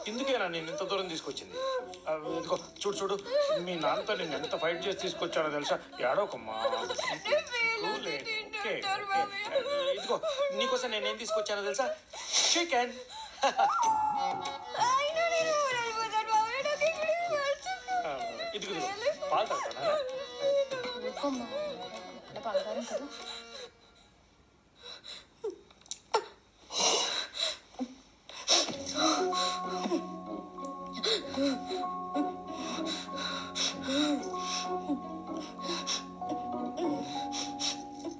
ఇందుకేనా నేను ఇంత దూరం తీసుకొచ్చింది. ఇదిగో చూడు చూడు, మీ నాన్నతో నేను ఎంత ఫైట్ చేసి తీసుకొచ్చానో తెలుసా? ఏడవకమ్మా. ఓకే, ఇదిగో నీకోసం నేనేం తీసుకొచ్చానో తెలుసా? చికెన్. ఇదిగో పాలు తాగుతానా?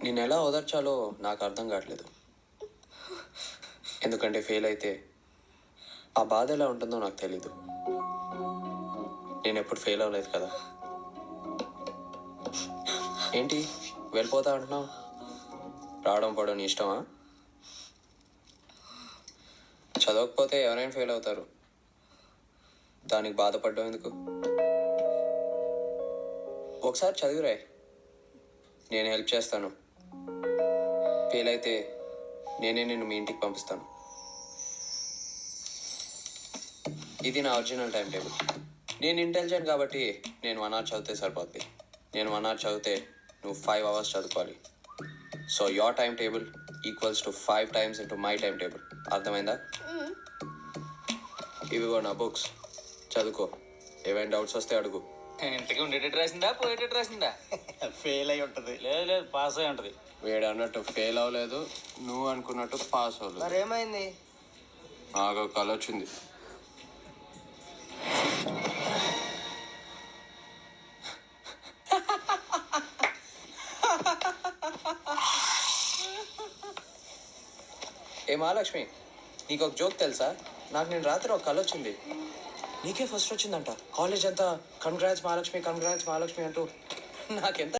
నేను ఎలా ఓదార్చాలో నాకు అర్థం కావట్లేదు. ఎందుకంటే ఫెయిల్ అయితే ఆ బాధ ఎలా ఉంటుందో నాకు తెలీదు. నేను ఎప్పుడు ఫెయిల్ అవ్వలేదు కదా. ఏంటి వెళ్ళిపోతా అంటున్నావు? రావడం పోవడం నీ ఇష్టమా? చదవకపోతే ఎవరైనా ఫెయిల్ అవుతారు, దానికి బాధపడడం ఎందుకు? ఒకసారి చదివిరాయి, నేను హెల్ప్ చేస్తాను. ఫెయిల్ అయితే నేనే నిన్ను మీ ఇంటికి పంపిస్తాను. ఇది నా ఒరిజినల్ టైం టేబుల్. నేను ఇంటెలిజెంట్ కాబట్టి నేను 1 hour చదివితే సరిపోద్ది. నేను 1 hour చదివితే నువ్వు 5 hours చదువుకోవాలి. So your time table equals to 5 times into my time table. అర్థమైందా? ఇవిగో నా బుక్స్, చదువుకో. ఏమైనా డౌట్స్ వస్తే అడుగు. ఇంటికి ఉండేటట్టు రాసిందా పోయేటట్టు రాసిందా? ఫెయిల్ అయి ఉంటుంది. లేదు లేదు, పాస్ అయి ఉంటుంది. వీడు అన్నట్టు ఫెయిల్ అవ్వలేదు, నువ్వు అనుకున్నట్టు పాస్ అవ్వలేదు. మరేమైంది? నాకు కళ వచ్చింది. ఏ మహాలక్ష్మి, నీకు ఒక జోక్ తెలుసా? నాకు నేను రాత్రి ఒక కళ వచ్చింది. నీకే ఫస్ట్ వచ్చిందంట. కాలేజ్ అంతా కంగ్రాట్స్ మహాలక్ష్మి కంగ్రాట్స్ మహాలక్ష్మి అంటూ. నాకెంత